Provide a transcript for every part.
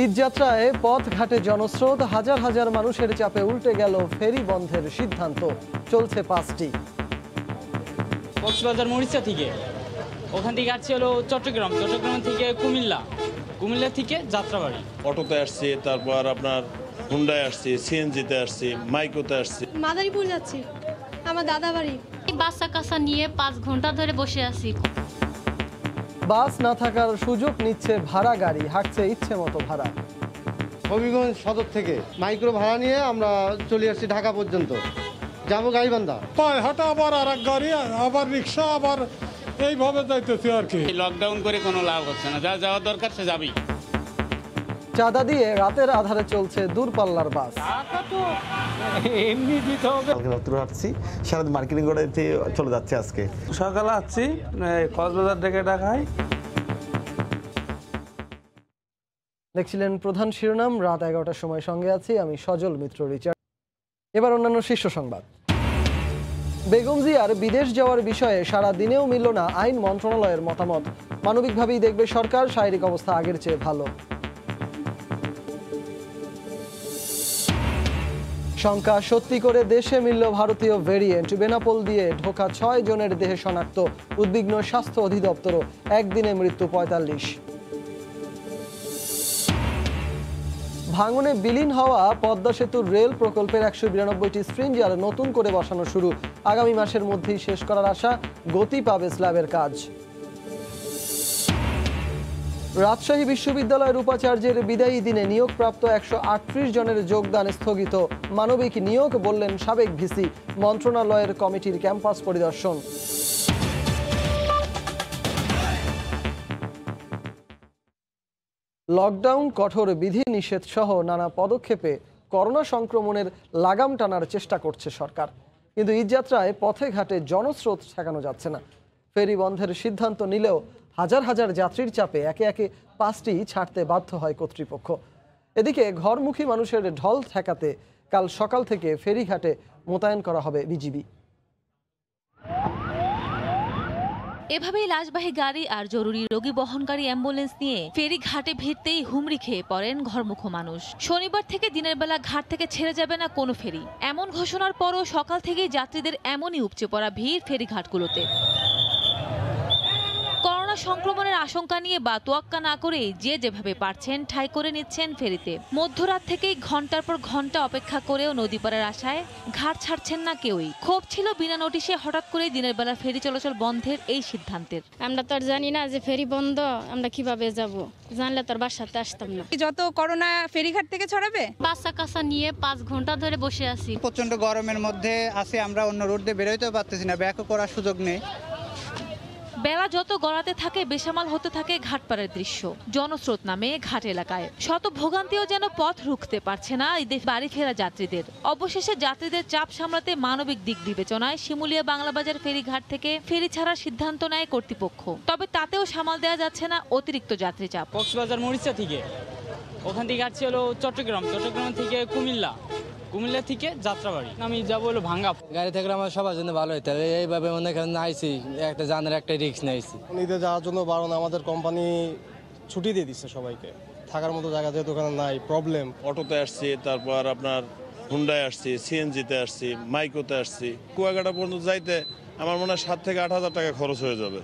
ঈদযাত্রায় পথ ঘাটে জনস্রোত, হাজার হাজার মানুষের চাপে উল্টে গেল ফেরি বন্ধের সিদ্ধান্ত। চলছে 5টি। কক্সবাজার মরিচা থেকে, ওখান থেকে আসছে হলো চট্টগ্রাম, চট্টগ্রাম থেকে কুমিল্লা, কুমিল্লা থেকে যাত্রাবাড়ি। অটোতে আসছি, তারপর আপনার হুন্ডায় আসছি, সিএনজিতে আসছি, মাইক্রোতে আসছি। মাদারীপুর যাচ্ছি, আমার দাদা বাড়ি। বাচ্চা কাচ্চা নিয়ে 5 ঘন্টা ধরে বসে আছি। বাস না থাকার সুযোগ নিচ্ছে ভাড়া গাড়ি, হাঁটছে ইচ্ছে মতো ভাড়া। হবিগঞ্জ সদর থেকে মাইক্রো ভাড়া নিয়ে আমরা চলে আসছি ঢাকা পর্যন্ত, যাবো গাইবান্ধা। পায়ে হাঁটা, আবার আর এক গাড়ি, আবার রিক্সা, আবার এইভাবে যাইতেছি আর কি। লকডাউন করে কোনো লাভ হচ্ছে না, যা যাওয়ার দরকার সে যাবেই। চাঁদা দিয়ে রাতের আধারে চলছে দূরপাল্লার বাস। এমনি দিতে হবে। হাঁটছি, সারাদিন মার্কেটিং করে চলে যাচ্ছে। আজকে সকালে আসছি কক্সবাজার থেকে ঢাকায়। দেখছিলেন প্রধান শিরোনাম, রাত 11টার সময় সঙ্গে আছি আমি সজল মিত্র রিচার্ড। এবার অন্যান্য শীর্ষ সংবাদ। বেগম জিয়ার বিদেশ যাওয়ার বিষয়ে সারা দিনেও মিলল না আইন মন্ত্রণালয়ের মতামত। মানবিকভাবেই দেখবে সরকার, শারীরিক অবস্থা আগের চেয়ে ভালো। শঙ্কা সত্যি করে দেশে মিলল ভারতীয় ভেরিয়েন্ট। বেনাপোল দিয়ে ঢোকা 6 জনের দেহে শনাক্ত, উদ্বিগ্ন স্বাস্থ্য অধিদপ্তরও। একদিনে মৃত্যু 45। ভাঙনে বিলীন হওয়া পদ্মা সেতুর রেল প্রকল্পের 192টি স্ট্রিঞ্জার নতুন করে বসানো শুরু। আগামী মাসের মধ্যেই শেষ করার আশা, গতি পাবে স্ল্যাবের কাজ। রাজশাহী বিশ্ববিদ্যালয়ের উপাচার্যের বিদায়ী দিনে নিয়োগপ্রাপ্ত 138 জনের যোগদান স্থগিত। মানবিক নিয়োগ বললেন সাবেক ভিসি। মন্ত্রণালয়ের কমিটির ক্যাম্পাস পরিদর্শন। লকডাউন, কঠোর বিধি নিষেধ সহ নানা পদক্ষেপে করোনা সংক্রমণের লাগাম টানার চেষ্টা করছে সরকার, কিন্তু ঈদযাত্রায় পথে ঘাটে জনস্রোত ঠেকানো যাচ্ছে না। ফেরি বন্ধের সিদ্ধান্ত নিলেও হাজার হাজার যাত্রীর চাপে একে একে 5টি ছাড়তে বাধ্য হয় কর্তৃপক্ষ। এদিকে ঘরমুখী মানুষের ঢল ঠেকাতে কাল সকাল থেকে ফেরিঘাটে মোতায়েন করা হবে বিজিবি। এভাবেই লাশবাহী গাড়ি আর জরুরি রোগী বহনকারী অ্যাম্বুলেন্স নিয়ে ফেরি ঘাটে ভিড়তেই হুমড়ি খেয়ে পড়েন ঘরমুখো মানুষ। শনিবার থেকে দিনের বেলা ঘাট থেকে ছেড়ে যাবে না কোনো ফেরি, এমন ঘোষণার পরও সকাল থেকেই যাত্রীদের এমনই উপচে পড়া ভিড় ফেরি ঘাটগুলোতে। করোনা সংক্রমণের আশঙ্কা নিয়ে বা তোয়াক্কা না করেই যে যেভাবে পারছেন ঠাঁই করে নিচ্ছেন ফেরিতে। মধ্যরাত থেকেই ঘন্টার পর ঘন্টা অপেক্ষা করেও নদী পারের আশায় ঘাট ছাড়ছেন না কেউই। ক্ষোভ ছিল বিনা নোটিশে হঠাৎ করেই দিনের বেলা ফেরি চলাচল বন্ধের এই সিদ্ধান্তের। আমরা তো আর জানি না যে ফেরি বন্ধ, আমরা কিভাবে যাব, জানলে তোর বাসাতে আসতাম না। যত করোনা ফেরিঘাট থেকে ছড়াবে। বাচ্চা কাচ্চা নিয়ে 5 ঘন্টা ধরে বসে আছি। প্রচন্ড গরমের মধ্যে আছি আমরা, অন্য রোড দিয়ে বেরোইতে পারতেছি না, ব্যাকও করার সুযোগ নেই। বেলা যত গড়াতে থাকে বেসামাল হতে থাকে ঘাটপাড়ের দৃশ্য। জনস্রোত নামে ঘাট এলাকায় শত ভোগান্তিও যেন পথ রুখতে পারছে না ঈদে বাড়ি ফেরা যাত্রীদের। অবশেষে যাত্রীদের চাপ সামলাতে মানবিক দিক বিবেচনায় শিমুলিয়া বাংলাবাজার ফেরিঘাট থেকে ফেরি ছাড়ার সিদ্ধান্ত নেয় কর্তৃপক্ষ। তবে তাতেও সামাল দেওয়া যাচ্ছে না অতিরিক্ত যাত্রী চাপ। কক্সবাজার মরিচা থেকে, ওখান থেকে আসছে হলো চট্টগ্রাম, চট্টগ্রাম থেকে কুমিল্লা, কুমিল্লা থেকে যাত্রাবাড়ি। আমি যাবো হলো ভাঙ্গা। গাড়ি থাকলে আমার সবার জন্য ভালো হইতে হবে। এইভাবে মনে করেন আইসি একটা জানের একটা রিস্ক নিয়েছি। ঈদে যাওয়ার জন্য বারণ, আমাদের কোম্পানি ছুটি দিয়ে দিচ্ছে সবাইকে। থাকার মতো জায়গা যেহেতু ওখানে নাই, প্রবলেম। অটোতে আসছি, তারপর আপনার হুন্ডায় আসছি, সিএনজিতে আসছি, মাইক্রোতে আসছি। কুয়াকাটা পর্যন্ত যাইতে আমার মনে হয় 7 থেকে 8 হাজার টাকা খরচ হয়ে যাবে,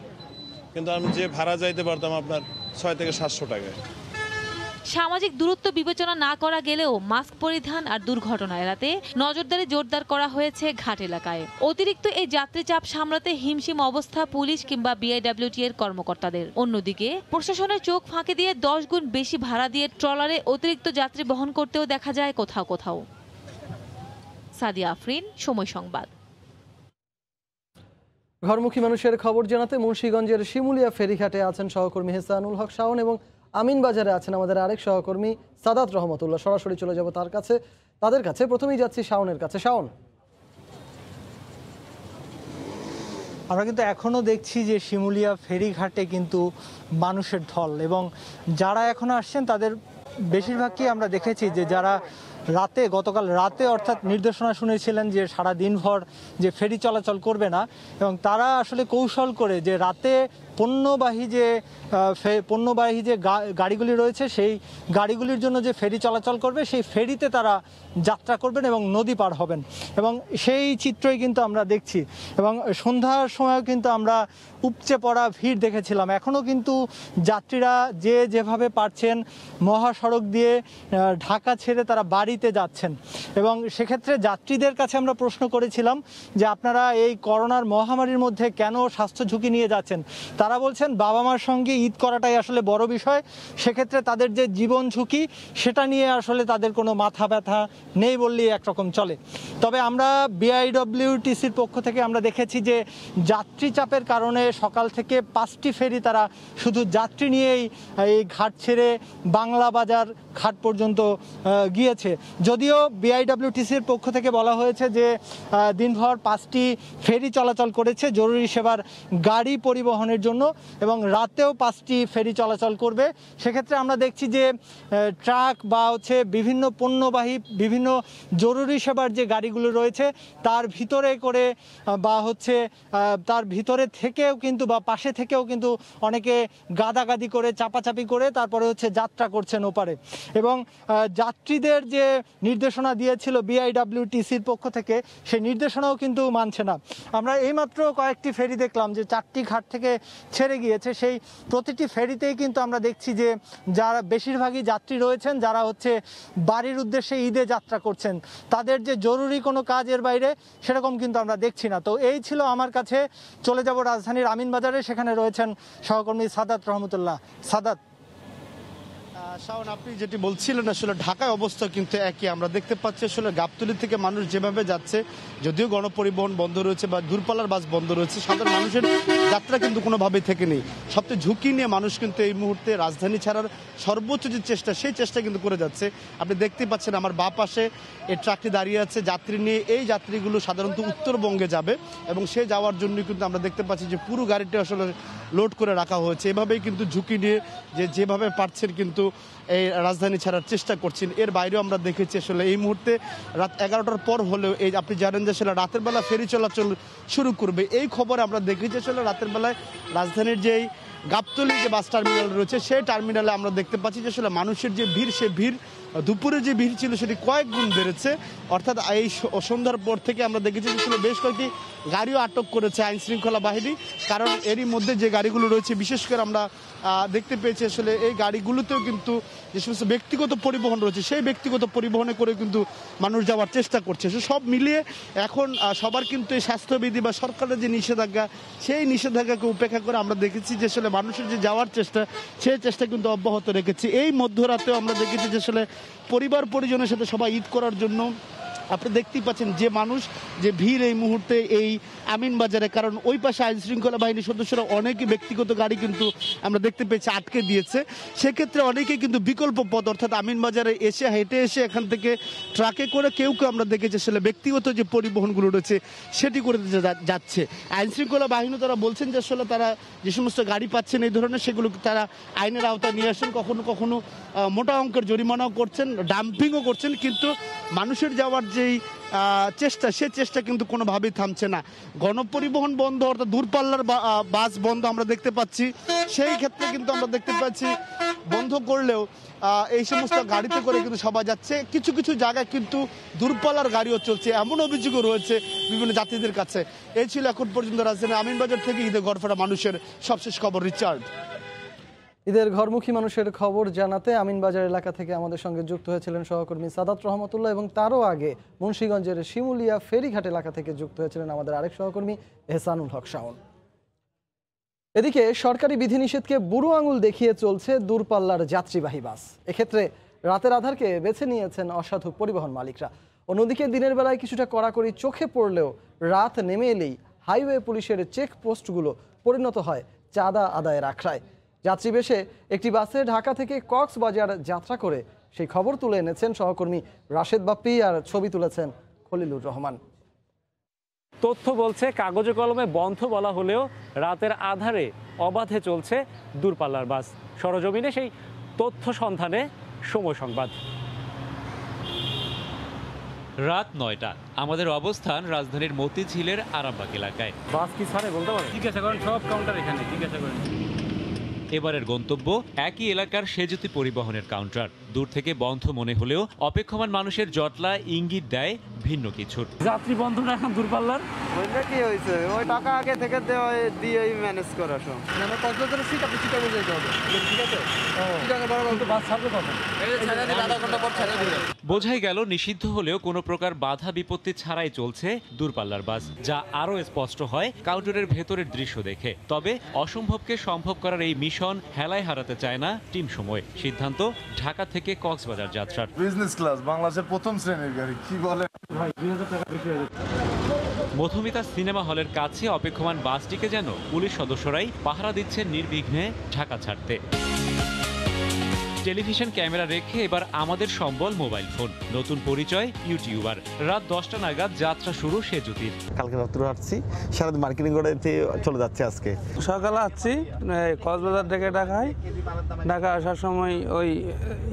কিন্তু আমি যে ভাড়া যাইতে পারতাম আপনার 6 থেকে 700 টাকায়। সামাজিক দূরত্ব বিবেচনা না করা গেলেও মাস্ক পরিধান আর দুর্ঘটনা এড়াতে নজরদারি জোরদার করা হয়েছে ঘাট এলাকায়। অতিরিক্ত এই যাত্রী চাপ সামলাতে হিমশিম অবস্থা পুলিশ কিংবা বিআইডব্লিউটি এর কর্মকর্তাদের। অন্যদিকে প্রশাসনের চোখ ফাঁকি দিয়ে 10 গুণ বেশি ভাড়া দিয়ে ট্রলারে অতিরিক্ত যাত্রী বহন করতেও দেখা যায় কোথাও কোথাও। সাদিয়া আফরিন, সময় সংবাদ। ঘরমুখী মানুষের খবর জানাতে মুন্সিগঞ্জের শিমুলিয়া ফেরিঘাটে আছেন সহকর্মী হেসানুল হক শাওন এবং আমিন বাজারে আছেন আমাদের আরেক সহকর্মী সাদাত রহমতুল্লাহ। সরাসরি চলে যাব তাদের কাছে। প্রথমেই যাচ্ছি শাওনের কাছে। শাওন, আমরা কিন্তু এখনও দেখছি যে শিমুলিয়া ফেরিঘাটে কিন্তু মানুষের ঢল, এবং যারা এখনো আসছেন তাদের বেশিরভাগই আমরা দেখেছি যে যারা গতকাল রাতে অর্থাৎ নির্দেশনা শুনেছিলেন যে সারা দিনভর যে ফেরি চলাচল করবে না, এবং তারা আসলে কৌশল করে যে রাতে পণ্যবাহী যে গাড়িগুলি রয়েছে সেই গাড়িগুলির জন্য যে ফেরি চলাচল করবে সেই ফেরিতে তারা যাত্রা করবেন এবং নদী পার হবেন, এবং সেই চিত্রই কিন্তু আমরা দেখছি। এবং সন্ধ্যার সময়ও কিন্তু আমরা উপচে পড়া ভিড় দেখেছিলাম। এখনও কিন্তু যাত্রীরা যেভাবে পারছেন মহাসড়ক দিয়ে ঢাকা ছেড়ে তারা বাড়িতে যাচ্ছেন, এবং সেক্ষেত্রে যাত্রীদের কাছে আমরা প্রশ্ন করেছিলাম যে আপনারা এই করোনার মহামারীর মধ্যে কেন স্বাস্থ্য ঝুঁকি নিয়ে যাচ্ছেন। তারা বলছেন বাবা মার সঙ্গে ঈদ করাটাই আসলে বড় বিষয়, সেক্ষেত্রে তাদের যে জীবন ঝুঁকি সেটা নিয়ে আসলে তাদের কোনো মাথা ব্যথা নেই বললেই একরকম চলে। তবে আমরা বিআইডব্লিউটিসির পক্ষ থেকে আমরা দেখেছি যে যাত্রী চাপের কারণে সকাল থেকে 5টি ফেরি তারা শুধু যাত্রী নিয়েই এই ঘাট ছেড়ে বাংলা বাজার ঘাট পর্যন্ত গিয়েছে। যদিও বিআইডব্লিউটিসির পক্ষ থেকে বলা হয়েছে যে দিনভর 5টি ফেরি চলাচল করেছে জরুরি সেবার গাড়ি পরিবহনের জন্য, এবং রাতেও 5টি ফেরি চলাচল করবে। সেক্ষেত্রে আমরা দেখছি যে ট্রাক বা বিভিন্ন পণ্যবাহী বিভিন্ন জরুরি সেবার যে গাড়িগুলো রয়েছে তার ভিতরে করে বা তার ভিতরে থেকেও কিন্তু বা পাশে থেকেও কিন্তু অনেকে গাদাগাদি করে চাপাচাপি করে তারপরে যাত্রা করছেন ওপারে। এবং যাত্রীদের যে নির্দেশনা দিয়েছিল বিআইডব্লিউটিসির পক্ষ থেকে সেই নির্দেশনাও কিন্তু মানছে না। আমরা এইমাত্র কয়েকটি ফেরি দেখলাম যে 4টি ঘাট থেকে ছেড়ে গিয়েছে, সেই প্রতিটি ফেরিতেই কিন্তু আমরা দেখছি যে যারা বেশিরভাগই যাত্রী রয়েছেন যারা বাড়ির উদ্দেশ্যে ঈদে যাত্রা করছেন, তাদের যে জরুরি কোনো কাজের বাইরে সেরকম কিন্তু আমরা দেখছি না। তো এই ছিল আমার কাছে। চলে যাব রাজধানীর আমিনবাজারে, সেখানে রয়েছেন সহকর্মী সাদাত রহমতুল্লাহ। সাদাত, শাওন, আপনি যেটি বলছিলেন আসলে ঢাকায় অবস্থা কিন্তু একই। আমরা দেখতে পাচ্ছি আসলে গাবতলী থেকে মানুষ যেভাবে যাচ্ছে, যদিও গণপরিবহন বন্ধ রয়েছে বা দূরপাল্লার বাস বন্ধ রয়েছে, সাধারণ মানুষের যাত্রা কিন্তু কোনোভাবেই থেকে নেই। সবচেয়ে ঝুঁকি নিয়ে মানুষ কিন্তু এই মুহূর্তে রাজধানী ছাড়ার সর্বোচ্চ যে চেষ্টা সেই চেষ্টা কিন্তু করে যাচ্ছে। আপনি দেখতে পাচ্ছেন আমার বাঁ পাশে এই ট্রাকটি দাঁড়িয়ে আছে যাত্রী নিয়ে। এই যাত্রীগুলো সাধারণত উত্তরবঙ্গে যাবে এবং সে যাওয়ার জন্য কিন্তু আমরা দেখতে পাচ্ছি যে পুরো গাড়িটি আসলে লোড করে রাখা হয়েছে। এভাবেই কিন্তু ঝুঁকি নিয়ে যেভাবে পারছেন কিন্তু এই রাজধানী ছাড়ার চেষ্টা করছেন। এর বাইরেও আমরা দেখেছি আসলে এই মুহূর্তে রাত 11টার পর হলেও এই আপনি জানেন যে আসলে রাতের বেলা ফেরি চলাচল শুরু করবে। এই খবরে আমরা দেখেছি আসলে রাতের বেলায় রাজধানীর যেই গাবতলী যে বাস টার্মিনাল রয়েছে সেই টার্মিনালে আমরা দেখতে পাচ্ছি যে আসলে মানুষের যে ভিড়, সে ভিড় দুপুরে যে ভিড় ছিল সেটি কয়েক গুণ বেড়েছে। অর্থাৎ এই সন্ধ্যার পর থেকে আমরা দেখেছি যে বেশ কয়েকটি গাড়িও আটক করেছে আইন শৃঙ্খলা বাহিনী। কারণ এরই মধ্যে যে গাড়িগুলো রয়েছে বিশেষ করে আমরা দেখতে পেয়েছি আসলে এই গাড়িগুলোতেও কিন্তু যে সমস্ত ব্যক্তিগত পরিবহন রয়েছে সেই ব্যক্তিগত পরিবহনে করে কিন্তু মানুষ যাওয়ার চেষ্টা করছে। সব মিলিয়ে এখন সবার কিন্তু এই স্বাস্থ্যবিধি বা সরকারের যে নিষেধাজ্ঞা সেই নিষেধাজ্ঞাকে উপেক্ষা করে আমরা দেখেছি যে আসলে মানুষের যে যাওয়ার চেষ্টা সেই চেষ্টা কিন্তু অব্যাহত রেখেছি। এই মধ্যরাতেও আমরা দেখেছি যে আসলে পরিবার পরিজনের সাথে সবাই ঈদ করার জন্য আপনি দেখতেই পাচ্ছেন যে মানুষ যে ভিড় এই মুহূর্তে এই আমিনবাজারে। কারণ ওই পাশে আইন শৃঙ্খলা বাহিনীর সদস্যরা অনেকে ব্যক্তিগত গাড়ি কিন্তু আমরা দেখতে পেয়েছি আটকে দিয়েছে। সেক্ষেত্রে অনেকেই কিন্তু বিকল্প পথ অর্থাৎ আমিনবাজারে এসে হেঁটে এসে এখান থেকে ট্রাকে করে কেউ কেউ আমরা দেখেছি আসলে ব্যক্তিগত যে পরিবহনগুলো রয়েছে সেটি করে যাচ্ছে। আইন শৃঙ্খলা বাহিনী তারা বলছেন যে আসলে তারা যে সমস্ত গাড়ি পাচ্ছেন এই ধরনের সেগুলো তারা আইনের আওতায় নিয়ে আসেন, কখনো কখনো মোটা অঙ্কের জরিমানাও করছেন, ডাম্পিংও করছেন, কিন্তু মানুষের যাওয়ার যেই চেষ্টা সে চেষ্টা কিন্তু কোনোভাবেই থামছে না। গণপরিবহন বন্ধ অর্থাৎ দূরপাল্লার বাস বন্ধ আমরা দেখতে পাচ্ছি। সেই ক্ষেত্রে কিন্তু আমরা দেখতে পাচ্ছি বন্ধ করলেও এই সমস্ত গাড়িতে করে কিন্তু সবাই যাচ্ছে। কিছু কিছু জায়গায় কিন্তু দূরপাল্লার গাড়িও চলছে, এমন অভিযোগও রয়েছে বিভিন্ন যাত্রীদের কাছে। এই ছিল এখন পর্যন্ত রাজধানী আমিনবাজার থেকে ঈদে ঘরফেরা মানুষের সবশেষ খবর। রিচার্ড, ঈদের ঘরমুখী মানুষের খবর জানাতে আমিনবাজার এলাকা থেকে আমাদের সঙ্গে যুক্ত হয়েছিলেন সহকর্মী সাদাত রহমতুল্লাহ, এবং তারও আগে মুন্সিগঞ্জের শিমুলিয়া ফেরিঘাট এলাকা থেকে যুক্ত হয়েছিলেন আমাদের আরেক সহকর্মী এহসানুল হক শাওন। এদিকে সরকারি বিধিনিষেধকে বুড়ো আঙুল দেখিয়ে চলছে দূরপাল্লার যাত্রীবাহী বাস। এক্ষেত্রে রাতের আধারকে বেছে নিয়েছেন অসাধু পরিবহন মালিকরা। অন্যদিকে দিনের বেলায় কিছুটা কড়াকড়ি চোখে পড়লেও রাত নেমে এলেই হাইওয়ে পুলিশের চেকপোস্টগুলো পরিণত হয় চাঁদা আদায়ের আখড়ায়। যাত্রী বেশে একটি বাসে ঢাকা থেকে কক্সবাজার যাত্রা করে সেই খবর তুলে এনেছেন সহকর্মী রাশেদ বাপ্পি, আর ছবি তুলেছেন খলিলুর রহমান। তথ্য বলছে কাগজে কলমে বন্ধ বলা হলেও রাতের আধারে অবাধে চলছে দূরপাল্লার বাস। সরজমিনে সেই তথ্য সন্ধানে সময় সংবাদ। রাত ৯টা। আমাদের অবস্থান রাজধানীর মতিঝিলের আরামবাগ এলাকায়। বাস কি ছাড়ে বলতে পারেন? জিজ্ঞাসা করেন, সব কাউন্টার এখানে, জিজ্ঞাসা করেন। এবারের গন্তব্য একই এলাকার সেজুতি পরিবহনের কাউন্টার। দূর থেকে বন্ধ মনে হলেও অপেক্ষমান মানুষের জটলা ইঙ্গিত দেয় ভিন্ন কিছুর। যাত্রী বন্ধ না এখন দূরপাল্লার? ওইটা কি হয়েছে, ওই টাকা আগে থেকে দিয়ে ম্যানেজ করা সব। আমরা কক্সবাজারের সিট আপনি চিটাগং যেতে হবে, ঠিক আছে? চিটাগং বরাবর তো বাস ছাড়বে কখন? আধা ঘন্টা পর ছেড়ে দিবে। বোঝাই গেল নিষিদ্ধ হলেও কোনো প্রকার বাধা বিপত্তি ছাড়াই চলছে দূরপাল্লার বাস, যা আরও স্পষ্ট হয় কাউন্টারের ভেতরের দৃশ্য দেখে। তবে অসম্ভবকে সম্ভব করার এই মিশন হেলায় হারাতে চায় না টিম সময়। সিদ্ধান্ত ঢাকা থেকে কক্সবাজার যাত্রার। বিজনেস ক্লাস, বাংলাদেশের প্রথম শ্রেণীর গাড়ি, কি বলে ভাই, 2000 টাকা বেশি হয়ে যাচ্ছে। মধুমিতা সিনেমা হলের কাছে অপেক্ষমান বাসটিকে যেন পুলিশ সদস্যরাই পাহারা দিচ্ছেন নির্বিঘ্নে ঢাকা ছাড়তে। টেলিভিশন ক্যামেরা রেখে এবার আমাদের সম্বল মোবাইল ফোন। নতুন পরিচয় ইউটিউবার। রাত 10টা নাগাদ যাত্রা শুরু সেজুতির। কালকে রাত্রে আসছি, সারাদিন মার্কেটিং করে চলে যাচ্ছে আজকে। সকালে আসছি কক্সবাজার থেকে ঢাকা আসার সময় ওই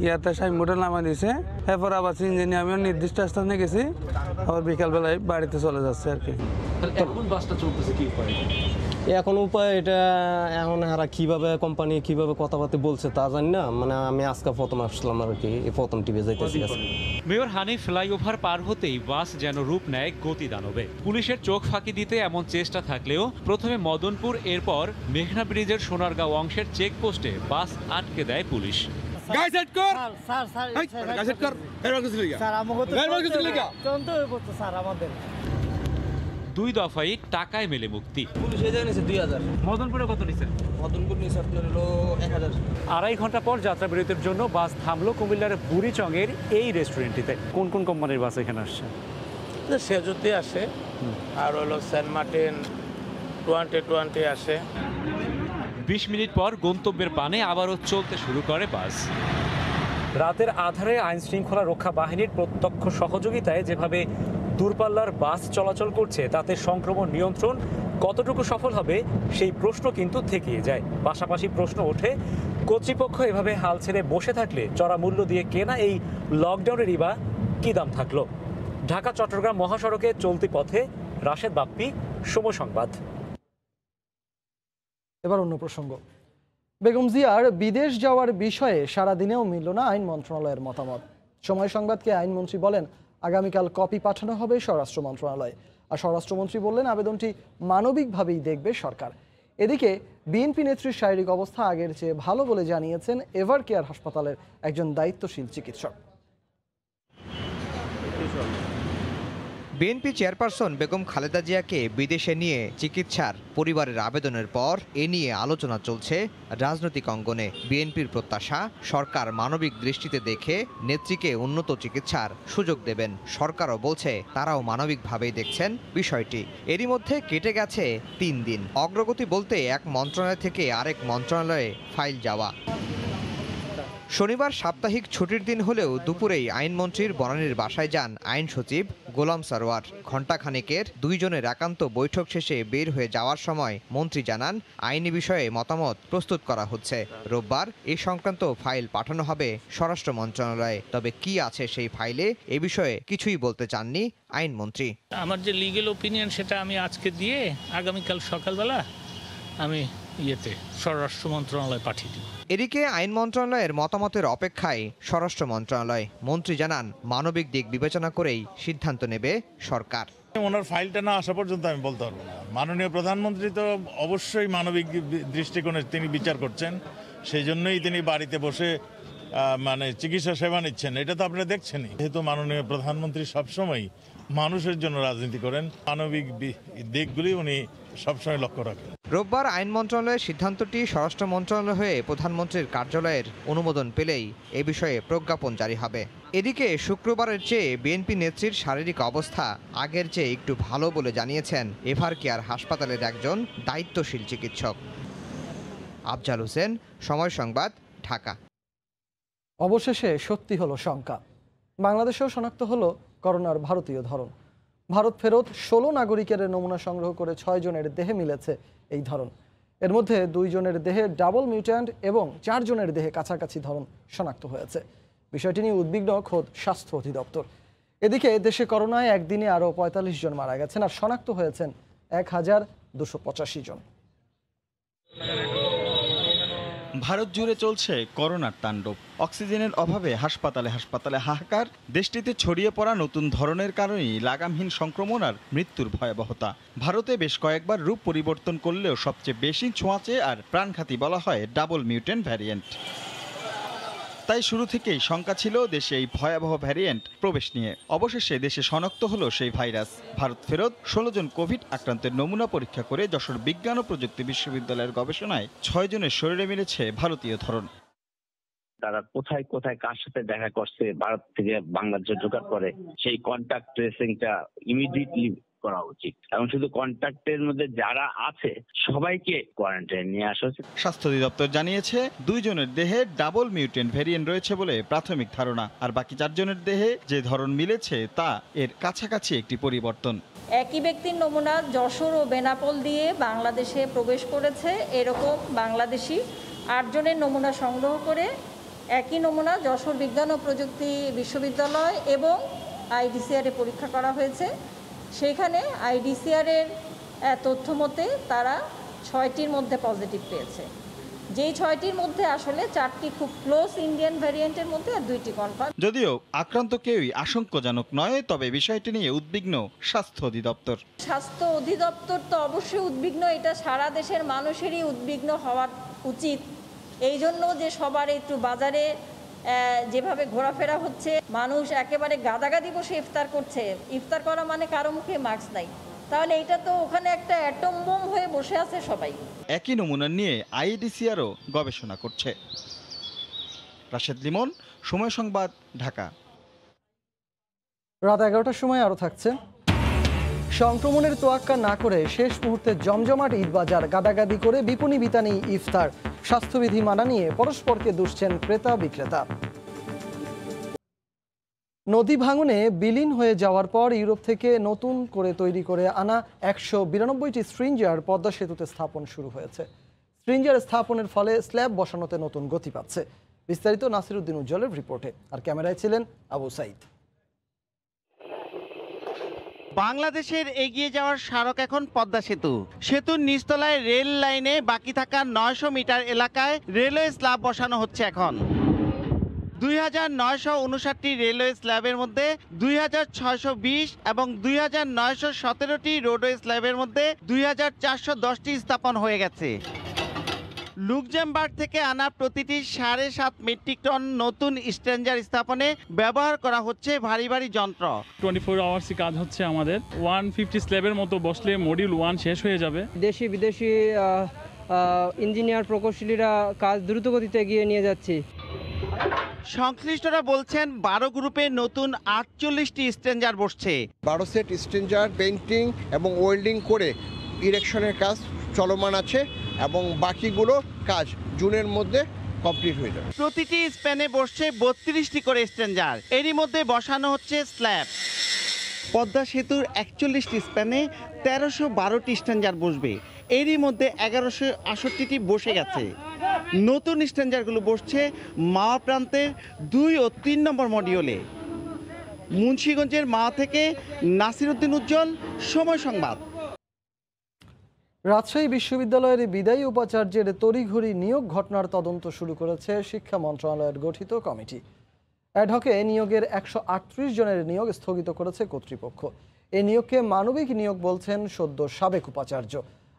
ইয়াতে সাই মোটর নামা দিয়েছে, এরপর আবার চিনজেনি আমিও নির্দিষ্ট স্থানে গেছি, আবার বিকালবেলায় বাড়িতে চলে যাচ্ছে আর কি। এখন বাসটা চলতেছে কি করে? এখন উপায় এটা, এখন হারা কিভাবে কোম্পানি কিভাবে কথাবার্তা বলছে তা জানি না। মানে আমি আজকে প্রথম আসলাম আর কি, প্রথম টিভি যাইতেছি। মেয়র হানিফ ফ্লাইওভার পার হতেই বাস যেন রূপ নেয় গতি দানবে। পুলিশের চোখ ফাঁকি দিতে এমন চেষ্টা থাকলেও প্রথমে মদনপুর, এরপর মেঘনা ব্রিজের সোনারগাঁও অংশের চেকপোস্টে বাস আটকে দেয় পুলিশ। দুই দফায় টাকায় মেলে মুক্তি। পুলিশ এই জায়গায় নিছে 2000। মদনপুরে কত নিছে? মদনপুর নিছে আপনার হলো 1000। 2.5 ঘন্টা পর যাত্রা বিরতির জন্য বাস থামলো কুমিল্লার বুড়িচংয়ের এই রেস্টুরেন্টটিতে। কোন কোন কোম্পানির বাস এখানে আসছে? সেজুতি আসে, আর হলো সেন্ট মার্টিন 2020 আসে। 20 মিনিট পর গন্তব্যের পানে আবারও চলতে শুরু করে বাস। রাতের আধারে আইন শৃঙ্খলা রক্ষা বাহিনীর প্রত্যক্ষ সহযোগিতায় যেভাবে দূরপাল্লার বাস চলাচল করছে, তাতে সংক্রমণ নিয়ন্ত্রণ কতটুকু সফল হবে সেই প্রশ্ন কিন্তু থেকেই যায়। পাশাপাশি প্রশ্ন ওঠে, কর্তৃপক্ষ এভাবে হাল ছেড়ে বসে থাকলে চড়া মূল্য দিয়ে কেনা এই লকডাউনেরই বা কী দাম থাকলো? ঢাকা চট্টগ্রাম মহাসড়কে চলতি পথে রাশেদ বাপ্পি, সময় সংবাদ। এবার অন্য প্রসঙ্গ। বেগম জিয়ার বিদেশ যাওয়ার বিষয়ে সারাদিনেও মিলল না আইন মন্ত্রণালয়ের মতামত। সময় সংবাদকে আইনমন্ত্রী বলেন আগামীকাল কপি পাঠানো হবে স্বরাষ্ট্র মন্ত্রণালয়ে। আর স্বরাষ্ট্রমন্ত্রী বললেন আবেদনটি মানবিকভাবেই দেখবে সরকার। এদিকে বিএনপি নেত্রীর শারীরিক অবস্থা আগের চেয়ে ভালো বলে জানিয়েছেন এভার কেয়ার হাসপাতালের একজন দায়িত্বশীল চিকিৎসক। বিএনপি চেয়ারপারসন বেগম খালেদা জিয়াকে বিদেশে নিয়ে চিকিৎসার পরিবারের আবেদনের পর এ নিয়ে আলোচনা চলছে রাজনৈতিক অঙ্গনে। বিএনপির প্রত্যাশা সরকার মানবিক দৃষ্টিতে দেখে নেত্রীকে উন্নত চিকিৎসার সুযোগ দেবেন। সরকারও বলছে তারাও মানবিকভাবেই দেখছেন বিষয়টি। এরই মধ্যে কেটে গেছে 3 দিন। অগ্রগতি বলতে এক মন্ত্রণালয় থেকে আরেক মন্ত্রণালয়ে ফাইল যাওয়া। শনিবার সাপ্তাহিক ছুটির দিন হলেও দুপুরেই আইনমন্ত্রীর বনানীর বাসায় যান আইন সচিব গোলাম সারোয়ার। ঘণ্টাখানেকের 2 জনের একান্ত বৈঠক শেষে বের হয়ে যাওয়ার সময় মন্ত্রী জানান আইনি বিষয়ে মতামত প্রস্তুত করা হচ্ছে। রোববার এ সংক্রান্ত ফাইল পাঠানো হবে স্বরাষ্ট্র মন্ত্রণালয়ে। তবে কি আছে সেই ফাইলে এ বিষয়ে কিছুই বলতে চাননি আইনমন্ত্রী। আমার যে লিগ্যাল ওপিনিয়ন সেটা আমি আজকে দিয়ে আগামীকাল সকালবেলা আমি স্বরাষ্ট্র মন্ত্রণালয়ে পাঠিয়ে দিব। এদিকে আইন মন্ত্রণালয়ের মতামতের অপেক্ষায় স্বরাষ্ট্র মন্ত্রণালয়। মন্ত্রী জানান মানবিক দিক বিবেচনা করেই সিদ্ধান্ত নেবে সরকার। ওনার ফাইলটা না আসা পর্যন্ত আমি বলতে পারবো না। মাননীয় প্রধানমন্ত্রী তো অবশ্যই মানবিক দৃষ্টিকোণে তিনি বিচার করছেন, সেই জন্যই তিনি বাড়িতে বসে চিকিৎসা সেবা নিচ্ছেন। এটা তো আপনারা দেখছেনই। যেহেতু মাননীয় প্রধানমন্ত্রী সবসময় মানুষের জন্য রাজনীতি করেন, মানবিক দিকগুলি উনি সবসময় লক্ষ্য রাখেন। রোববার আইন মন্ত্রণালয়ের সিদ্ধান্তটি স্বরাষ্ট্র মন্ত্রণালয় হয়ে প্রধানমন্ত্রীর কার্যালয়ের অনুমোদন পেলেই এ বিষয়ে প্রজ্ঞাপন জারি হবে। এদিকে শুক্রবারের চেয়ে বিএনপি নেত্রীর শারীরিক অবস্থা আগের চেয়ে একটু ভালো বলে জানিয়েছেন এভার কেয়ার হাসপাতালের একজন দায়িত্বশীল চিকিৎসক। আফজাল হোসেন, সময় সংবাদ, ঢাকা। অবশেষে সত্যি হলো শঙ্কা। বাংলাদেশেও শনাক্ত হলো করোনার ভারতীয় ধরন। ভারত ফেরত 16 নাগরিকের নমুনা সংগ্রহ করে 6 জনের দেহে মিলেছে এই ধরন। এর মধ্যে 2 জনের দেহে ডাবল মিউট্যান্ট এবং 4 জনের দেহে কাছাকাছি ধরন শনাক্ত হয়েছে। বিষয়টি নিয়ে উদ্বিগ্ন খোদ স্বাস্থ্য অধিদপ্তর। এদিকে দেশে করোনায় একদিনে আরও ৪৫ জন মারা গেছেন আর শনাক্ত হয়েছেন ১,২৮৫ জন। ভারত জুড়ে চলছে করোনার তাণ্ডব। অক্সিজেনের অভাবে হাসপাতালে হাসপাতালে হাহাকার। দেশটিতে ছড়িয়ে পড়া নতুন ধরনের কারণেই লাগামহীন সংক্রমণ আর মৃত্যুর ভয়াবহতা। ভারতে বেশ কয়েকবার রূপ পরিবর্তন করলেও সবচেয়ে বেশি ছোঁয়াচে আর প্রাণঘাতী বলা হয় ডাবল মিউটেন্ট ভ্যারিয়েন্ট। তাই শুরু থেকেই শঙ্কা ছিল দেশে এই ভয়াবহ ভ্যারিয়েন্ট প্রবেশ নিয়ে। অবশেষে দেশে শনাক্ত হলো সেই ভাইরাস। ভারত ফেরত 16 জন কোভিড আক্রান্তের নমুনা পরীক্ষা করে যশোর বিজ্ঞান ও প্রযুক্তি বিশ্ববিদ্যালয়ের গবেষণায় 6 জনের শরীরে মিলেছে ভারতীয় ধরন। তারা কোথায় কোথায় কার সাথে দেখা করছে, ভারত থেকে বাংলাদেশে ঢোকার পরে সেই কন্ট্যাক্ট ট্রেসিংটা ইমিডিয়েটলি করা উচিত এবং শুধু কন্ট্যাক্টের মধ্যে যারা আছে সবাইকে কোয়ারেন্টাইনে নিয়ে আসা উচিত। স্বাস্থ্য অধিদপ্তর জানিয়েছে 2 জনের দেহে ডাবল মিউটেন্ট ভ্যারিয়েন্ট রয়েছে বলে প্রাথমিক ধারণা, আর বাকি 4 জনের দেহে যে ধরন মিলেছে তা এর কাছাকাছি একটি পরিবর্তন। একই ব্যক্তির নমুনা যশোর ও বেনাপোল দিয়ে বাংলাদেশে প্রবেশ করেছে এরকম বাংলাদেশি 8 জনের নমুনা সংগ্রহ করে একই নমুনা যশোর বিজ্ঞান ও প্রযুক্তি বিশ্ববিদ্যালয় এবং আইডিসিআরে পরীক্ষা করা হয়েছে। সেখানে আইডিসিআরের তথ্য মতে তারা 6টির মধ্যে পজিটিভ পেয়েছে। যেই 6টির মধ্যে আসলে 4টি খুব ক্লোজ ইন্ডিয়ান ভ্যারিয়েন্টের মধ্যে আর 2টি কনফার্ম। যদিও আক্রান্ত কেউই আশঙ্কাজনক নয়, তবে বিষয়টি নিয়ে উদ্বিগ্ন স্বাস্থ্য অধিদপ্তর। স্বাস্থ্য অধিদপ্তর তো অবশ্যই উদ্বিগ্ন, এটা সারা দেশের মানুষেরই উদ্বিগ্ন হওয়া উচিত। এই জন্য যে সবার একটু বাজারে যেভাবে ঘোরাফেরা হচ্ছে, মানুষ একেবারে গাদাগাদি বসে ইফতার করছে, ইফতার করা মানে কারো মুখে মাস্ক নাই, তাহলে এটা তো ওখানে একটা অ্যাটম বোম হয়ে বসে আছে সবাই। একই নমুনা নিয়ে আইডিসিআরও গবেষণা করছে। রাশেদ লিমন, সময় সংবাদ, ঢাকা। রাত 11টার সময় আরও থাকছে। সংক্রমণের তোয়াক্কা না করে শেষ মুহূর্তে জমজমাট ঈদবাজার, গাদাগাদি করে বিপণী বিতানি ইফতার। স্বাস্থ্যবিধি মানা নিয়ে পরস্পরকে দুষছেন ক্রেতা বিক্রেতা। নদী ভাঙনে বিলীন হয়ে যাওয়ার পর ইউরোপ থেকে নতুন করে তৈরি করে আনা 192টি স্ট্রিঞ্জার পদ্মা সেতুতে স্থাপন শুরু হয়েছে। স্ট্রিঞ্জার স্থাপনের ফলে স্ল্যাব বসানোতে নতুন গতি পাচ্ছে। বিস্তারিত নাসিরউদ্দিন উজ্জ্বলের রিপোর্টে, আর ক্যামেরায় ছিলেন আবু সাইদ। বাংলাদেশের এগিয়ে যাওয়ার স্মারক এখন পদ্মা সেতু। সেতুর নিচতলায় রেল লাইনে বাকি থাকা 900 মিটার এলাকায় রেলওয়ে স্ল্যাব বসানো হচ্ছে এখন। 2959টি রেলওয়ে স্ল্যাবের মধ্যে 2620 এবং 2917টি রোডওয়ে স্ল্যাবের মধ্যে 2410টি স্থাপন হয়ে গেছে। লুক্সেমবার্গ থেকে আনা প্রতিটি 7.5 মেট্রিক টন নতুন স্ট্রেঞ্জার স্থাপনে ব্যবহার করা হচ্ছে ভারী ভারী যন্ত্র। 24 আওয়ার্সই কাজ হচ্ছে আমাদের। 150 স্ল্যাবের মতো বসলে মডিউল 1 শেষ হয়ে যাবে। দেশি বিদেশি ইঞ্জিনিয়ার প্রকৌশলীরা কাজ দ্রুত গতিতে এগিয়ে নিয়ে যাচ্ছে। সংশ্লিষ্টরা বলছেন 12 গ্রুপে নতুন 48টি স্ট্রেঞ্জার বসছে। 12 সেট স্ট্রেঞ্জার পেইন্টিং এবং ওয়েল্ডিং করে ইরেকশনের কাজ চলমান আছে এবং বাকিগুলো কাজ জুনের মধ্যে কমপ্লিট হয়ে যাবে। প্রতিটি স্প্যানে বসছে 32টি করে স্ট্রেঞ্জার, এরই মধ্যে বসানো হচ্ছে স্ল্যাব। পদ্মা সেতুর 41টি স্প্যানে 1312টি স্ট্রেঞ্জার বসবে, এরই মধ্যে 1168টি বসে গেছে। নতুন স্ট্রেঞ্জারগুলো বসছে মাওয়া প্রান্তের 2 ও 3 নম্বর মডিউলে। মুন্সিগঞ্জের মাওয়া থেকে নাসিরউদ্দিন উজ্জ্বল, সময় সংবাদ। রাজশাহী বিশ্ববিদ্যালয়ের বিদায়ী উপাচার্যের তড়িঘড়ি নিয়োগ ঘটনার তদন্ত শুরু করেছে শিক্ষা মন্ত্রণালয়ের গঠিত কমিটি। অ্যাডহকে নিয়োগের 138 জনের নিয়োগ স্থগিত করেছে কর্তৃপক্ষ। এই নিয়োগকে মানবিক নিয়োগ বলছেন সদ্য সাবেক উপাচার্য।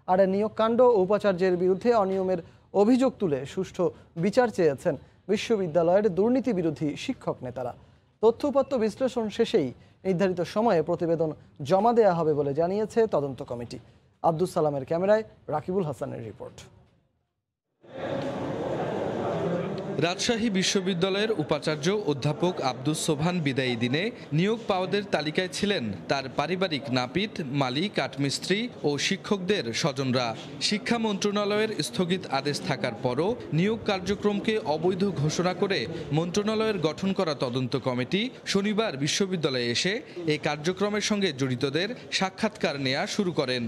আর নিয়োগ কাণ্ড ও উপাচার্যের বিরুদ্ধে অনিয়মের অভিযোগ তুলে সুষ্ঠু বিচার চেয়েছেন বিশ্ববিদ্যালয়ের দুর্নীতি বিরোধী শিক্ষক নেতারা। তথ্যউপাত্ত বিশ্লেষণ শেষেই নির্ধারিত সময়ে প্রতিবেদন জমা দেয়া হবে বলে জানিয়েছে তদন্ত কমিটি। আব্দুস সালামের ক্যামেরায় রাকিবুল হাসানের রিপোর্ট। রাজশাহী বিশ্ববিদ্যালয়ের উপাচার্য অধ্যাপক আব্দুস সোবহান বিদায়ী দিনে নিয়োগ পাওয়াদের তালিকায় ছিলেন তার পারিবারিক নাপিত, মালিক, কাঠমিস্ত্রি ও শিক্ষকদের স্বজনরা। শিক্ষা মন্ত্রণালয়ের স্থগিত আদেশ থাকার পরও নিয়োগ কার্যক্রমকে অবৈধ ঘোষণা করে মন্ত্রণালয়ের গঠন করা তদন্ত কমিটি শনিবার বিশ্ববিদ্যালয়ে এসে এই কার্যক্রমের সঙ্গে জড়িতদের সাক্ষাৎকার নেওয়া শুরু করেন।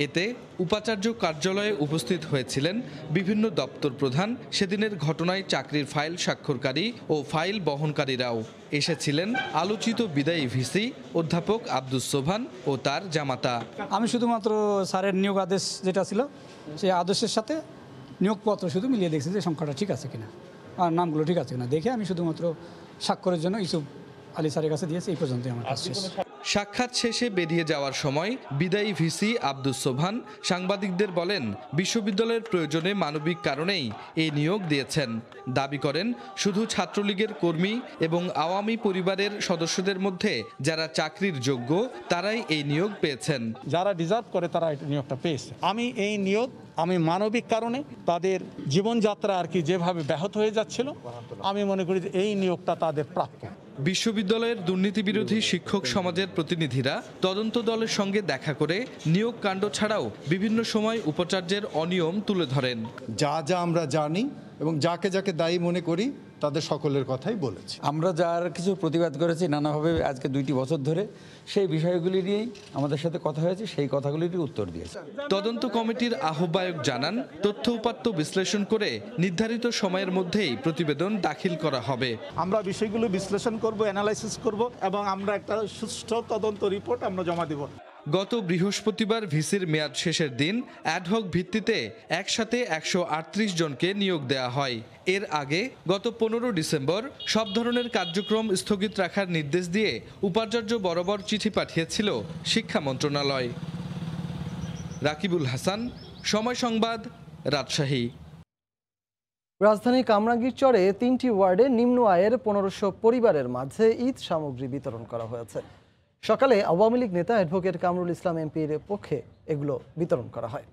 এতে উপাচার্য কার্যালয়ে উপস্থিত হয়েছিলেন বিভিন্ন দপ্তর প্রধান, সেদিনের ঘটনায় চাকরির ফাইল স্বাক্ষরকারী ও ফাইল বহনকারীরাও। এসেছিলেন আলোচিত বিদায়ী ভিসি অধ্যাপক আব্দুস সোবহান ও তার জামাতা। আমি শুধুমাত্র স্যারের নিয়োগ আদেশ যেটা ছিল সেই আদেশের সাথে নিয়োগপত্র শুধু মিলিয়ে দেখছি যে সংখ্যাটা ঠিক আছে কিনা আর নামগুলো ঠিক আছে কিনা দেখে আমি শুধুমাত্র স্বাক্ষরের জন্য ইউসুফ আলী স্যারের কাছে দিয়েছি। এই পর্যন্তই আমার কাজ শেষ। সাক্ষাৎ শেষে বেরিয়ে যাওয়ার সময় বিদায়ী ভিসি আব্দুস সোবহান সাংবাদিকদের বলেন, বিশ্ববিদ্যালয়ের প্রয়োজনে মানবিক কারণেই এই নিয়োগ দিয়েছেন। দাবি করেন, শুধু ছাত্রলীগের কর্মী এবং আওয়ামী পরিবারের সদস্যদের মধ্যে যারা চাকরির যোগ্য তারাই এই নিয়োগ পেয়েছেন। যারা ডিজার্ভ করে তারা এই নিয়োগটা পেয়েছে। আমি মানবিক কারণে তাদের জীবনযাত্রা আর কি যেভাবে ব্যাহত হয়ে যাচ্ছিল, আমি মনে করি যে এই নিয়োগটা তাদের প্রাপ্য। বিশ্ববিদ্যালয়ের দুর্নীতি বিরোধী শিক্ষক সমাজের প্রতিনিধিরা তদন্ত দলের সঙ্গে দেখা করে নিয়োগ কাণ্ড ছাড়াও বিভিন্ন সময় উপাচার্যের অনিয়ম তুলে ধরেন। যা যা আমরা জানি এবং যাকে যাকে দায়ী মনে করি তাদের সকলের কথাই বলেছি। আমরা যার কিছু প্রতিবাদ করেছি নানাভাবে আজকে 2টি বছর ধরে, সেই বিষয়গুলি নিয়েই আমাদের সাথে কথা হয়েছে, সেই কথাগুলির উত্তর দিয়েছে। তদন্ত কমিটির আহ্বায়ক জানান, তথ্য উপাত্ত বিশ্লেষণ করে নির্ধারিত সময়ের মধ্যেই প্রতিবেদন দাখিল করা হবে। আমরা বিষয়গুলো বিশ্লেষণ করব, অ্যানালাইসিস করব এবং আমরা একটা সুষ্ঠু তদন্ত রিপোর্ট আমরা জমা দেব। গত বৃহস্পতিবার ভিসির মেয়াদ শেষের দিন অ্যাডহক ভিত্তিতে একসাথে 138 জনকে নিয়োগ দেওয়া হয়। এর আগে গত 15 ডিসেম্বর সব ধরনের কার্যক্রম স্থগিত রাখার নির্দেশ দিয়ে উপাচার্য বরাবর চিঠি পাঠিয়েছিল শিক্ষা মন্ত্রণালয়। রাকিবুল হাসান, সময় সংবাদ, রাজশাহী। রাজধানী কামরাঙ্গীরচরে 3টি ওয়ার্ডে নিম্ন আয়ের 1500 পরিবারের মাঝে ঈদ সামগ্রী বিতরণ করা হয়েছে। সকালে আওয়ামী লীগ নেতা অ্যাডভোকেট কামরুল ইসলাম এমপির পক্ষে এগুলো বিতরণ করা হয়।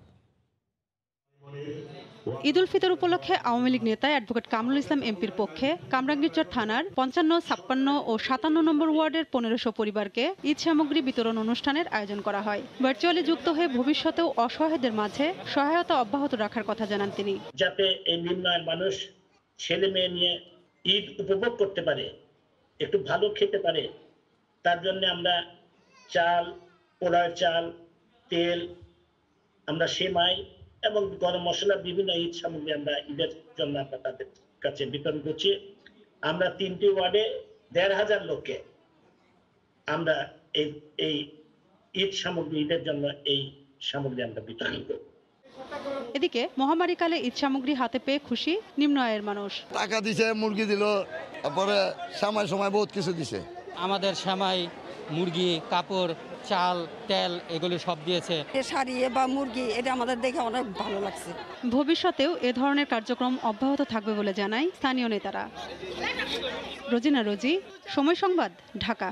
ঈদ উল ফিতর উপলক্ষে আওয়ামী লীগ নেতা অ্যাডভোকেট কামরুল ইসলাম এমপির পক্ষে কামরাঙ্গীরচর থানার 55, 56 ও 57 নম্বর ওয়ার্ডের 1500 পরিবারকে ঈদ সামগ্রী বিতরণ অনুষ্ঠানের আয়োজন করা হয়। ভার্চুয়ালি যুক্ত হয়ে ভবিষ্যতেও অসহায়দের মাঝে সহায়তা অব্যাহত রাখার কথা জানান তিনি। যাতে এই নিম্ন আয়ের মানুষ ছেলে মেয়ে নিয়ে ঈদ উপভোগ করতে পারে, একটু ভালো খেতে পারে, তার জন্য আমরা চাল, পোড়া চাল, তেল, আমরা সেমাই এবং গরম মশলা, বিভিন্ন ঈদ সামগ্রী আমরা ঈদের জন্য আমরা তাদের কাছে বিতরণ করছি। আমরা 3টি ওয়ার্ডে 1500 লোককে আমরা এই ঈদ সামগ্রী, ঈদের জন্য এই সামগ্রী আমরা বিতরণ করব। এদিকে মহামারীকালে ঈদ সামগ্রী হাতে পেয়ে খুশি নিম্ন আয়ের মানুষ। টাকা দিছে, মুরগি দিল, তারপরে সময় বহুত কিছু দিছে। আমাদের সেমাই, মুরগি, কাপড়, চাল, তেল এগুলো সব দিয়েছে। শাড়ি বা মুরগি, এটা আমাদের দেখে অনেক ভালো লাগছে। ভবিষ্যতেও এ ধরনের কার্যক্রম অব্যাহত থাকবে বলে জানায় স্থানীয় নেতারা। রোজিনা রোজি, সময় সংবাদ, ঢাকা।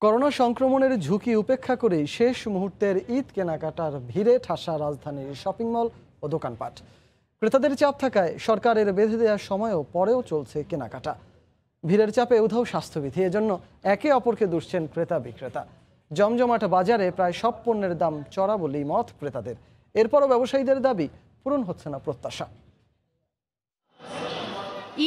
করোনা সংক্রমণের ঝুঁকি উপেক্ষা করেই শেষ মুহূর্তের ঈদ কেনাকাটার ভিড়ে ঠাসা রাজধানীর শপিং মল ও দোকানপাট। ক্রেতাদের চাপ থাকায় সরকারের বেঁধে দেওয়ার সময়ও পরেও চলছে কেনাকাটা। ভিড়ের চাপে উধাও স্বাস্থ্যবিধি, এজন্য একে অপরকে দুষছেন ক্রেতা বিক্রেতা। জমজমাট বাজারে প্রায় সব পণ্যের দাম চড়া বলেই মত ক্রেতাদের। এরপরও ব্যবসায়ীদের দাবি পূরণ হচ্ছে না প্রত্যাশা।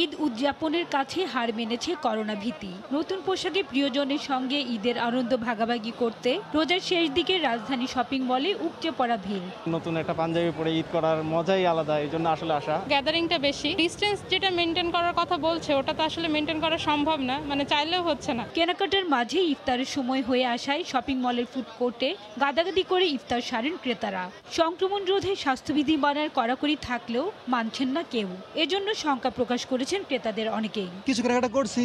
ঈদ উদযাপনের কাছে হার মেনেছে করোনা ভীতি। নতুন পোশাকে প্রিয়জনের সঙ্গে ঈদের আনন্দ ভাগাভাগি করতে রোজার শেষ দিকে রাজধানী শপিং মলে উপচে পড়া ভিড়। নতুন একটা পাঞ্জাবি পরে ঈদ করার মজাই আলাদা, এই জন্য আসলে আসা। গ্যাদারিংটা বেশি, ডিস্টেন্স যেটা মেনটেন করার কথা বলছে ওটা তো আসলে মেনটেন করা সম্ভব না, মানে চাইলেও হচ্ছে না। কেনাকাটার মাঝে ইফতারের সময় হয়ে আসায় শপিং মলের ফুড কোর্টে গাদাগাদি করে ইফতার সারেন ক্রেতারা। সংক্রমণ রোধে স্বাস্থ্যবিধি মানার কড়াকড়ি থাকলেও মানছেন না কেউ, এজন্য শঙ্কা প্রকাশ করেছেন ক্রেতাদের অনেকেই। কিছু কেনাকাটা করছি,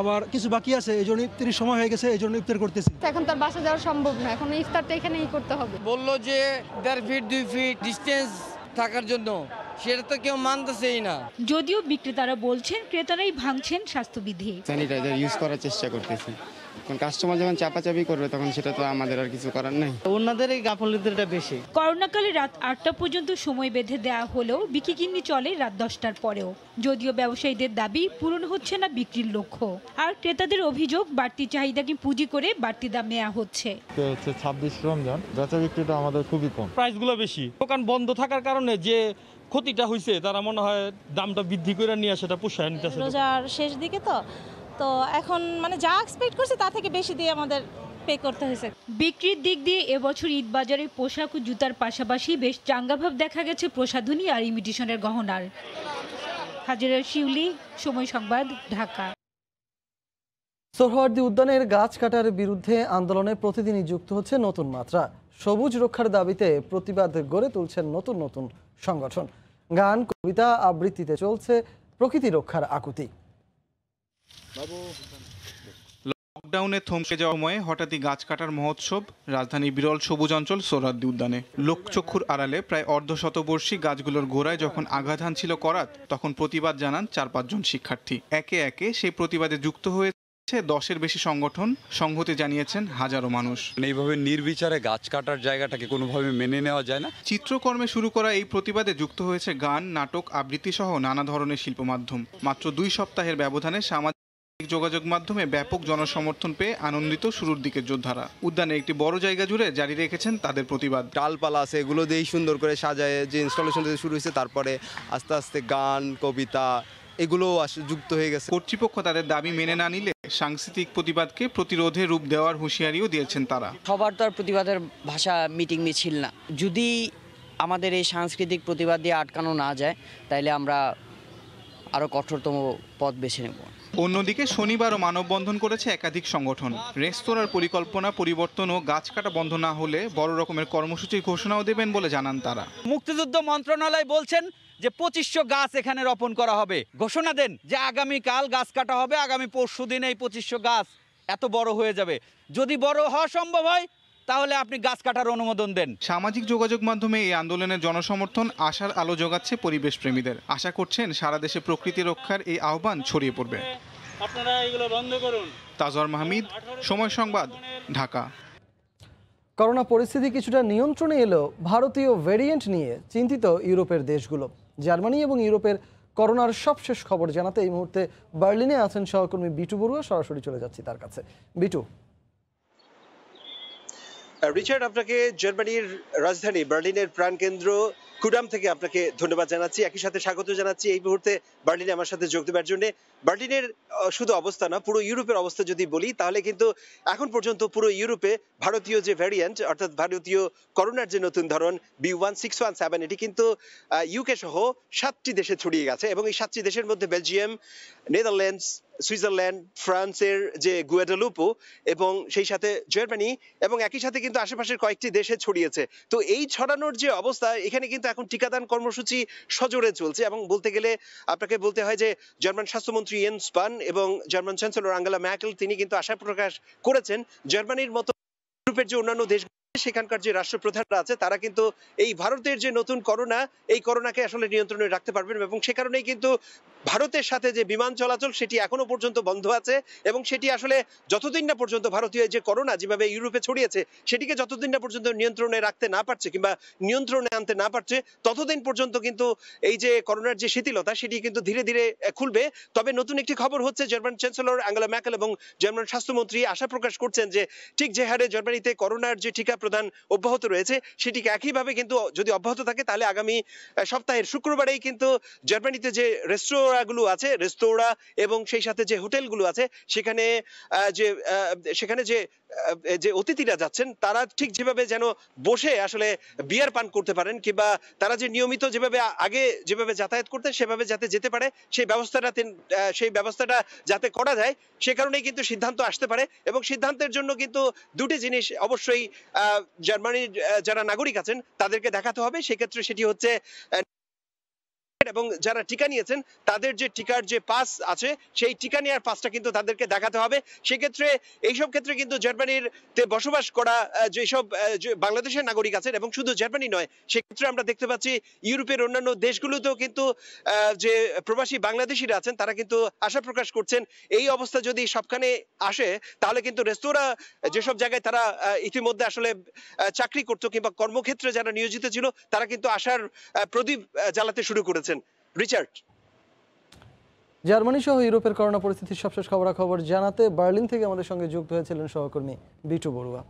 আবার কিছু বাকি আছে, এই জন্য ইফতারের সময় হয়ে গেছে, এই জন্য ইফতার করতেছি। এখন তার বাসা যাওয়া সম্ভব না, এখন ইফতারটা এখানেই করতে হবে। বললো যে 1.5 ফিট 2 ফিট ডিস্টেন্স থাকার জন্য, সেটা তো কেউ মানতেছেই না। যদিও বিক্রেতারা বলছেন ক্রেতারাই ভাঙছেন স্বাস্থ্যবিধি। স্যানিটাইজার ইউজ করার চেষ্টা করতেছি, কাস্টমার যখন চাপাচাপি করবে তখন সেটা তো আমাদের আর কিছু করার নেই। ওনাদের এই গাফলতিটা বেশি। করোনাকালে রাত 8টা পর্যন্ত সময় বেঁধে দেওয়া হলেও বিক্রি চলে রাত 10টার পরেও। যদিও ব্যবসায়ীদের দাবি পূরণ হচ্ছে না বিক্রির লক্ষ্য, আর ক্রেতাদের অভিযোগ বাড়তি চাহিদাকে পুঁজি করে বাড়তি দাম নেওয়া হচ্ছে। 26 রমজান বেচা বিক্রিটা আমাদের খুবই কম, প্রাইসগুলো বেশি। দোকান বন্ধ থাকার কারণে যে ক্ষতিটা হয়েছে তারা মনে হয় দামটা বৃদ্ধি করে নিয়ে সেটা পোষায় নিতেছে। রোজার শেষ দিকে তো এখন মানে যা এক্সপেক্ট করছে তা থেকে বেশি দিয়ে আমাদের পে করতে হয়েছে। বিক্রির দিক দিয়ে এবছর ঈদ বাজারে পোশাক ও জুতার পাশাপাশি বেশ চাঙ্গাভাব দেখা গেছে প্রসাধনী আর ইমিটেশনের গহনার। হাজিরা শিউলি, সময় সংবাদ, ঢাকা। সোহরাওয়ার্দী উদ্যানের গাছ কাটার বিরুদ্ধে আন্দোলনে প্রতিদিনই যুক্ত হচ্ছে নতুন মাত্রা। সবুজ রক্ষার দাবিতে প্রতিবাদ গড়ে তুলছেন নতুন নতুন সংগঠন। গান, কবিতা, আবৃত্তিতে চলছে প্রকৃতি রক্ষার আকুতি। লকডাউনে থমকে যাওয়া সময়ে হঠাৎই গাছ কাটার মহোৎসব রাজধানীর বিরল সবুজ অঞ্চল সোহরাওয়ার্দী উদ্যানে। লোকচক্ষুর আড়ালে প্রায় অর্ধশতবর্ষী গাছগুলোর গোড়ায় যখন আঘাত হানছিল করাত, তখন প্রতিবাদ জানান 4-5 জন শিক্ষার্থী। একে একে সেই প্রতিবাদে যুক্ত হয়ে 10-এর বেশি সংগঠন, সংহতি জানিয়েছেন হাজারো মানুষ। এইভাবে নির্বিচারে গাছ কাটার জায়গাটাকে কোনোভাবে মেনে নেওয়া যায় না। চিত্রকর্মে শুরু করা এই প্রতিবাদে যুক্ত হয়েছে গান, নাটক, আবৃত্তি সহ নানা ধরনের শিল্প মাধ্যম। মাত্র 2 সপ্তাহের ব্যবধানে সামাজিক যোগাযোগ মাধ্যমে ব্যাপক জনসমর্থন পেয়ে আনন্দিত শুরুর দিকের যোদ্ধারা। উদ্যানে একটি বড় জায়গা জুড়ে জারি রেখেছেন তাদের প্রতিবাদ। ডালপালা আছে, এগুলো দিয়েই সুন্দর করে সাজায় যে ইনস্টলেশন শুরু হয়েছে, তারপরে আস্তে আস্তে গান, কবিতা এগুলো যুক্ত হয়ে গেছে। কর্তৃপক্ষ তাদের দাবি মেনে না নিলে সাংস্কৃতিক প্রতিবাদকে প্রতিরোধে রূপ দেওয়ার হুঁশিয়ারিও দিয়েছেন তারা। সবার তো আর প্রতিবাদের ভাষা মিটিং মিছিল না। যদি আমাদের এই সাংস্কৃতিক প্রতিবাদ দিয়ে আটকানো না যায়, তাইলে আমরা আরও কঠোরতম পথ বেছে নেব। অন্যদিকে শনিবারও মানববন্ধন করেছে একাধিক সংগঠন। রেস্তোরাঁর পরিকল্পনা পরিবর্তন ও গাছ কাটা বন্ধ না হলে বড় রকমের কর্মসূচির ঘোষণাও দেবেন বলে জানান তারা। মুক্তিযুদ্ধ মন্ত্রণালয় বলছেন যে 2500 গাছ এখানে রোপণ করা হবে। ঘোষণা দেন যে আগামীকাল গাছ কাটা হবে, আগামী পরশুদিন এই 2500 গাছ এত বড় হয়ে যাবে। যদি বড় হওয়া সম্ভব হয় তাহলে আপনি গাছ কাটার অনুমোদন দেন। সামাজিক যোগাযোগ মাধ্যমে এই আন্দোলনের জনসমর্থন আশার আলো যোগাচ্ছে পরিবেশ প্রেমীদের। আশা করছেন সারা দেশে প্রকৃতি রক্ষার এই আহ্বান ছড়িয়ে পড়বে। আপনারা এগুলো বন্ধ করুন। তাজওয়ার মাহমিদ, সময় সংবাদ, ঢাকা। করোনা পরিস্থিতি কিছুটা নিয়ন্ত্রণে এলেও ভারতীয় ভেরিয়েন্ট নিয়ে চিন্তিত ইউরোপের দেশগুলো। জার্মানি এবং ইউরোপের করোনার সবশেষ খবর জানাতে এই মুহূর্তে বার্লিনে আছেন সহকর্মী বিটু বড়ুয়া। সরাসরি চলে যাচ্ছি তার কাছে। বিটু। রিচার্ড, আপনাকে জার্মানির রাজধানী বার্লিনের প্রাণকেন্দ্র কুডাম থেকে আপনাকে ধন্যবাদ জানাচ্ছি, একই সাথে স্বাগত জানাচ্ছি এই মুহূর্তে বার্লিনে আমার সাথে যোগ দেওয়ার জন্য। বার্লিনের শুধু অবস্থা না, পুরো ইউরোপের অবস্থা যদি বলি তাহলে কিন্তু এখন পর্যন্ত পুরো ইউরোপে ভারতীয় যে ভ্যারিয়েন্ট, অর্থাৎ ভারতীয় করোনার যে নতুন ধরন B.1.617, এটি কিন্তু ইউকে সহ 7টি দেশে ছড়িয়ে গেছে এবং এই 7টি দেশের মধ্যে বেলজিয়াম, নেদারল্যান্ডস, সুইজারল্যান্ড, ফ্রান্সের যে গুয়াডালুপো এবং সেই সাথে জার্মানি এবং একই সাথে কিন্তু আশেপাশের কয়েকটি দেশে ছড়িয়েছে। তো এই ছড়ানোর যে অবস্থা, এখানে কিন্তু এখন টিকাদান কর্মসূচি সজোরে চলছে এবং বলতে গেলে আপনাকে বলতে হয় যে জার্মান স্বাস্থ্যমন্ত্রী ইয়েন্স স্পান এবং জার্মান চ্যান্সেলর আঙ্গেলা ম্যার্কেল তিনি কিন্তু আশা প্রকাশ করেছেন জার্মানির মতো ইউরোপের যে অন্যান্য দেশ সেখানকার যে রাষ্ট্রপ্রধানরা আছে তারা কিন্তু এই ভারতের যে নতুন করোনা, এই করোনাকে আসলে নিয়ন্ত্রণে রাখতে পারবেন এবং সে কারণেই কিন্তু ভারতের সাথে যে বিমান চলাচল সেটি এখনো পর্যন্ত বন্ধ আছে এবং সেটি আসলে যতদিন না পর্যন্ত ভারতীয় যে করোনা যেভাবে ইউরোপে ছড়িয়েছে সেটিকে যতদিন না পর্যন্ত নিয়ন্ত্রণে রাখতে না পারছে কিংবা নিয়ন্ত্রণে আনতে না পারছে, ততদিন পর্যন্ত কিন্তু এই যে করোনার যে শিথিলতা সেটি কিন্তু ধীরে ধীরে খুলবে। তবে নতুন একটি খবর হচ্ছে জার্মান চ্যান্সেলর আঙ্গেলা ম্যার্কেল এবং জার্মান স্বাস্থ্যমন্ত্রী আশা প্রকাশ করছেন যে ঠিক যে হারে জার্মানিতে করোনার যে টিকা প্রদান অব্যাহত রয়েছে সেটিকে একইভাবে কিন্তু যদি অব্যাহত থাকে তাহলে আগামী সপ্তাহের শুক্রবারেই কিন্তু জার্মানিতে যে রেস্তোরাঁগুলো আছে, রেস্তোরাঁ এবং সেই সাথে যে হোটেলগুলো আছে সেখানে যে অতিথিরা যাচ্ছেন তারা ঠিক যেভাবে যেন বসে আসলে বিয়ার পান করতে পারেন কিংবা তারা যে নিয়মিত যেভাবে আগে যেভাবে যাতায়াত করতেন সেভাবে যাতে যেতে পারে সেই ব্যবস্থাটা যাতে করা যায়, সে কারণেই কিন্তু সিদ্ধান্ত আসতে পারে এবং সিদ্ধান্তের জন্য কিন্তু দুটি জিনিস অবশ্যই জার্মানির যারা নাগরিক আছেন তাদেরকে দেখাতে হবে। সেক্ষেত্রে সেটি হচ্ছে এবং যারা টিকা নিয়েছেন তাদের যে টিকার যে পাস আছে সেই টিকা নেওয়ার পাসটা কিন্তু তাদেরকে দেখাতে হবে। সেক্ষেত্রে এইসব ক্ষেত্রে কিন্তু জার্মানির বসবাস করা যেসব বাংলাদেশের নাগরিক আছেন, এবং শুধু জার্মানি নয়, সেক্ষেত্রে আমরা দেখতে পাচ্ছি ইউরোপের অন্যান্য দেশগুলোতেও কিন্তু যে প্রবাসী বাংলাদেশিরা আছেন তারা কিন্তু আশা প্রকাশ করছেন এই অবস্থা যদি সবখানে আসে তাহলে কিন্তু রেস্তোরাঁ যেসব জায়গায় তারা ইতিমধ্যে আসলে চাকরি করতো কিংবা কর্মক্ষেত্রে যারা নিয়োজিত ছিল তারা কিন্তু আশার প্রদীপ জ্বালাতে শুরু করেছেন। রিচার্ড। জার্মানি সহ ইউরোপের করোনা পরিস্থিতির সবশেষ খবরাখবর জানাতে বার্লিন থেকে আমাদের সঙ্গে যুক্ত হয়েছিলেন সহকর্মী বিটু বড়ুয়া।